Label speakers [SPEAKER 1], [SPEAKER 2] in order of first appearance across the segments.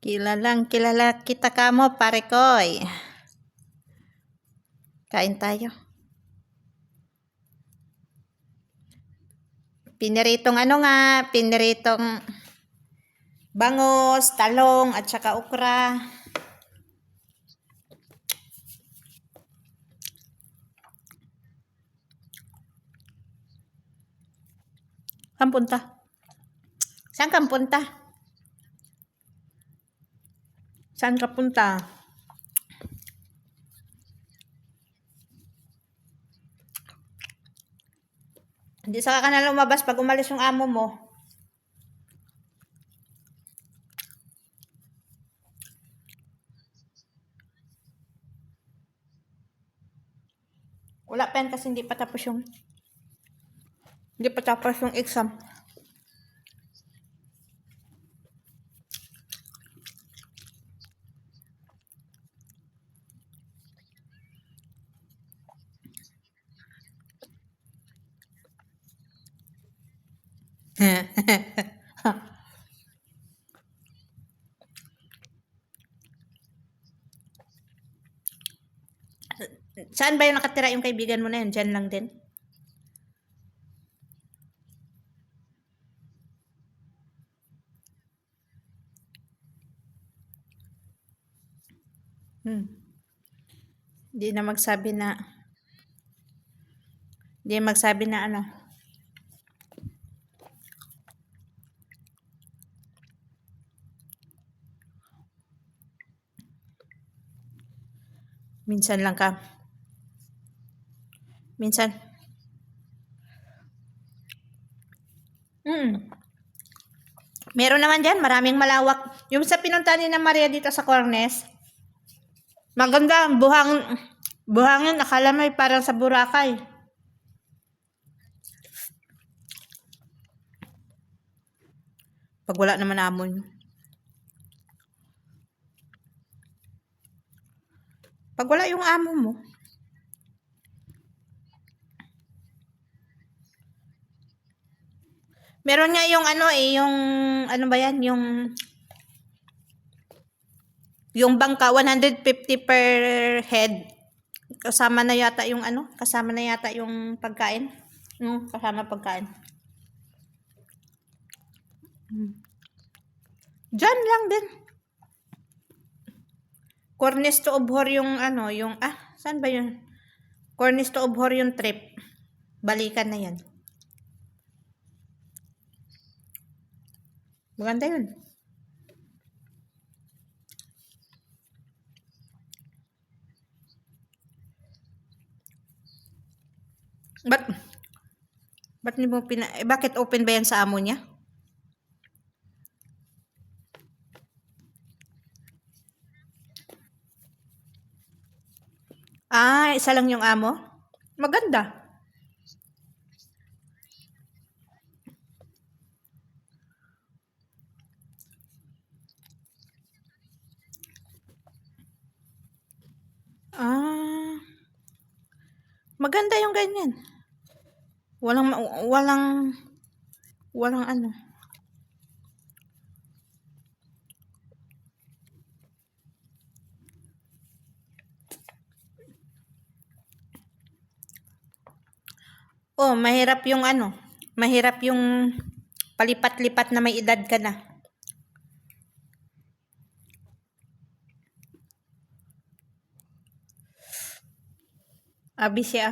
[SPEAKER 1] Kilalang kilala kita kamo, pare koy. Kain tayo. Piniritong piniritong bangus, talong, at saka okra. Saan punta? Saan ka punta? Saan ka punta? Hindi saka ka na lumabas pag umalis yung amo mo. Wala pa yan kasi hindi pa tapos yung exam. Saan ba yung nakatira yung kaibigan mo na yun? Diyan lang din? Hindi na magsabi na ano. Minsan lang ka. Minsan. Meron naman dyan, maraming malawak. Yung sa pinunta ni na Maria dito sa Cornes, maganda, buhangin, akala mo parang sa Boracay. Pag wala naman amon. Pag wala yung amo mo. Meron nga yung yung ba yan, yung bangka, 150 per head. Kasama na yata yung pagkain. Kasama pagkain. Diyan lang din. Cornes to Obhor yung saan ba yun? Cornes to Obhor yung trip. Balikan na yan. Maganda yun. Ba't niyo bakit open ba yan sa amo niya? Isa lang yung amo? Maganda. Maganda yung ganyan. Walang ano. Mahirap yung palipat-lipat na may edad ka na. Abi siya.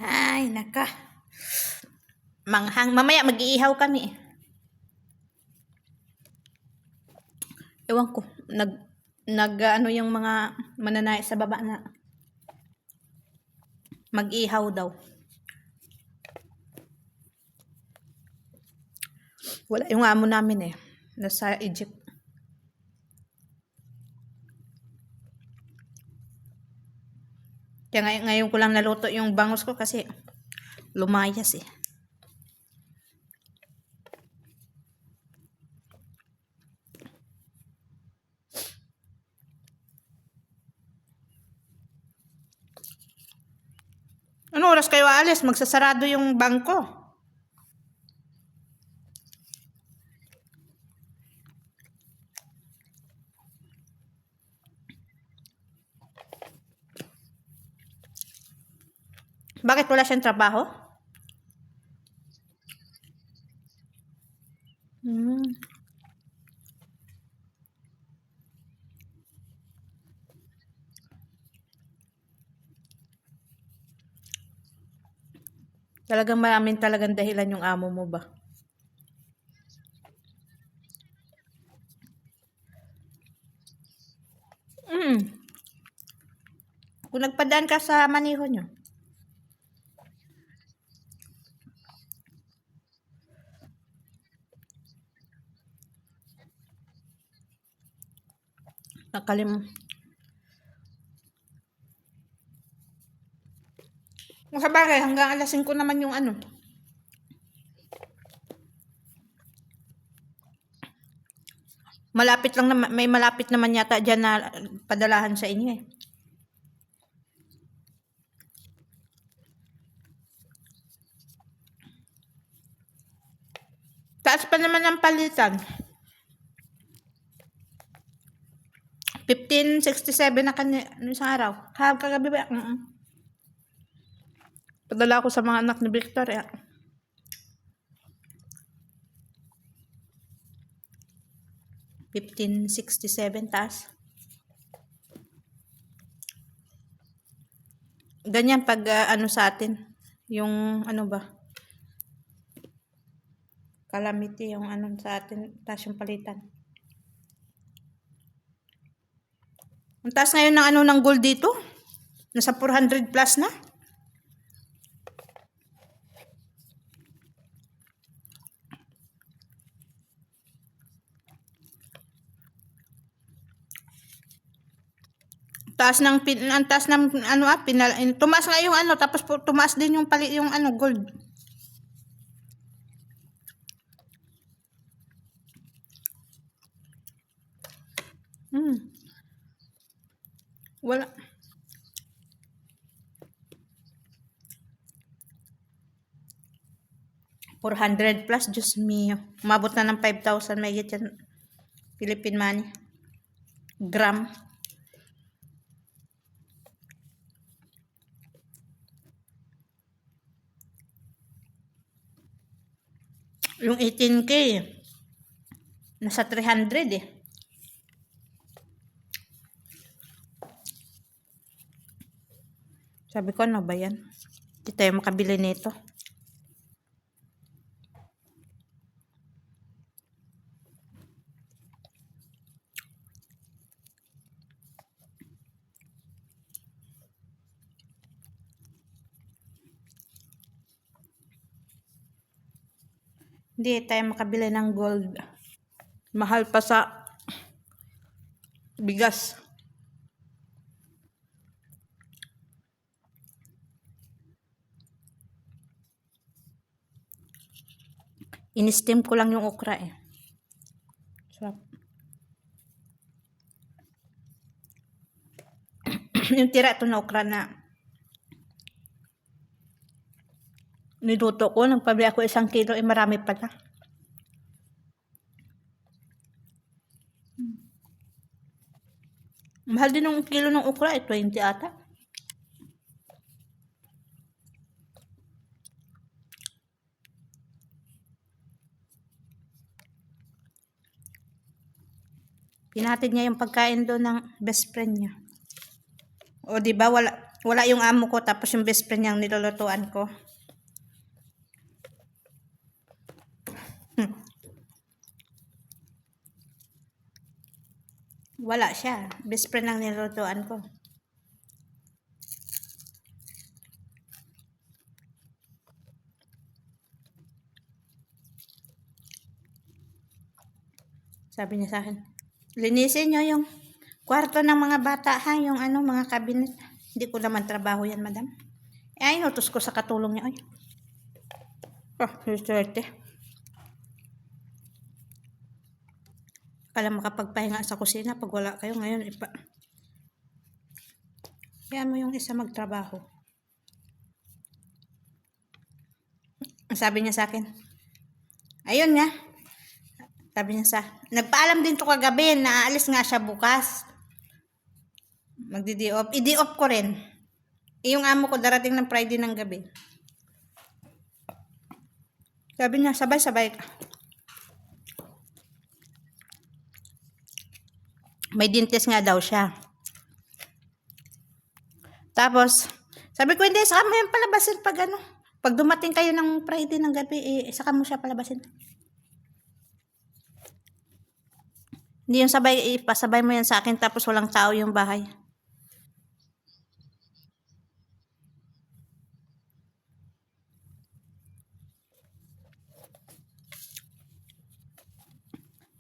[SPEAKER 1] Ay, naka. Manghang. Mamaya mag-iihaw kami. Ewan ko. Yung mga mananay sa baba na mag-ihaw daw. Wala yung amo namin eh. Nasa Egypt. Kaya ngayon ko lang naluto yung bangus ko kasi lumayas eh. oras kayo aalis? Magsasarado yung bangko. Bakit wala siyang trabaho? Talagang maraming talagang dahilan yung amo mo ba? Kung nagpadaan ka sa maniho nyo. Sa bagay, hanggang alas 5 naman yung ano. Malapit lang naman, may malapit naman yata dyan na padalahan sa inyo eh. Taas pa naman ang palitan. 1567 na isang araw. Kagabi ba? Padala ko sa mga anak ni Victor eh. $1567 taas. Ganyan pag ano sa atin. Yung ano ba? Calamity yung ano sa atin. Taas yung palitan. Ang taas ngayon ng ano ng gold dito. Nasa 400 plus na. Ang taas ng ano tumaas nga yung ano tapos tumaas din yung yung ano gold. Wala. $400 plus, Diyos mio. Umabot na ng 5,000 may yan Philippine money. Gram. Yung 18K, nasa 300 eh. Sabi ko, ano ba yan? Hindi tayo makabili nito. Hindi tayo makabili ng gold. Mahal pa sa bigas. In-steam ko lang yung okra eh. Sarap. Yung tira ito na okra na niluto ko, nagpabili ako 1 kilo, marami pala. Mahal din ng kilo ng okra, 20 ata. Pinatid niya yung pagkain doon ng best friend niya. O di ba wala yung amo ko tapos yung best friend niyang nilulutuan ko. Wala siya. Best friend ang nilulutuan ko. Sabi niya sa akin, linisin niyo yung kwarto ng mga bata ha, yung ano, mga cabinet. Hindi ko naman trabaho yan, madam. Ay, inutos ko sa katulong niya. Ay. Swerte. Kala makapagpahinga sa kusina pag wala kayo ngayon. Kaya mo yung isa magtrabaho. Sabi niya sa akin, ayun nga. Sabi niya nagpaalam din to kagabi na aalis nga siya bukas. Magdi-day off. I-day off ko rin. Yung amo ko darating ng Friday ng gabi. Sabi niya, sabay-sabay ka. May dentist nga daw siya. Tapos, sabi ko, hindi, saka mo yan palabasin pag dumating kayo ng Friday ng gabi, saka mo siya palabasin. Hindi yung pasabay mo yan sa akin tapos walang tao yung bahay.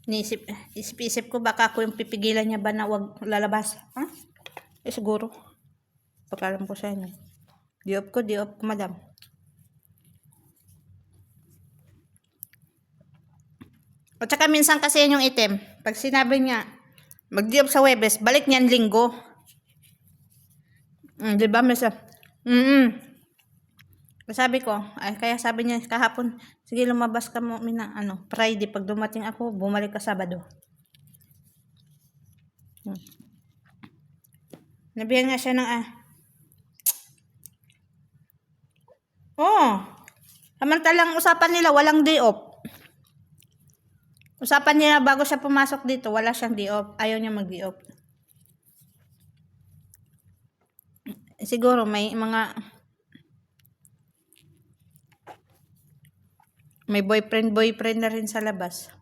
[SPEAKER 1] Isip ko baka ako yung pipigilan niya ba na wag lalabas. Ha? Siguro. Pagkalam ko sa inyo. Di off ko, madam. At saka minsan kasi yan yung item. Pag sinabi niya, mag-di off sa Webes, balik niyan Linggo. Diba, misa? Sabi ko, kaya sabi niya kahapon, sige lumabas ka mo, Friday, pag dumating ako, bumalik ka Sabado. Nabihan nga siya ng, samantalang usapan nila, walang day off. Usapan niya bago siya pumasok dito, wala siyang day off. Ayaw niya mag-day off. Siguro may boyfriend na rin sa labas.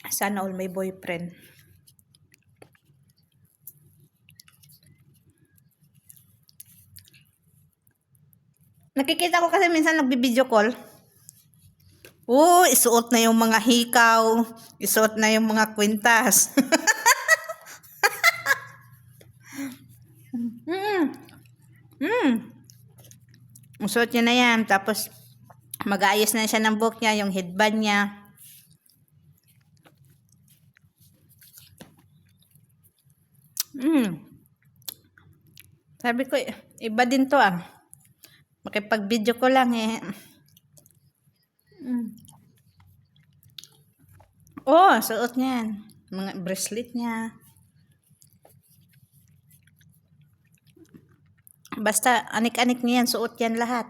[SPEAKER 1] Sana all may boyfriend. Nakikita ko kasi minsan nagbi-video call. Isuot na yung mga hikaw. Isuot na yung mga kwintas. Isuot niya na yan. Tapos, mag-aayos na siya ng buhok niya, yung headband niya. Sabi ko, iba din to makipag-video ko lang suot niya yan. Mga bracelet niya. Basta anik-anik niya yan, suot yan lahat.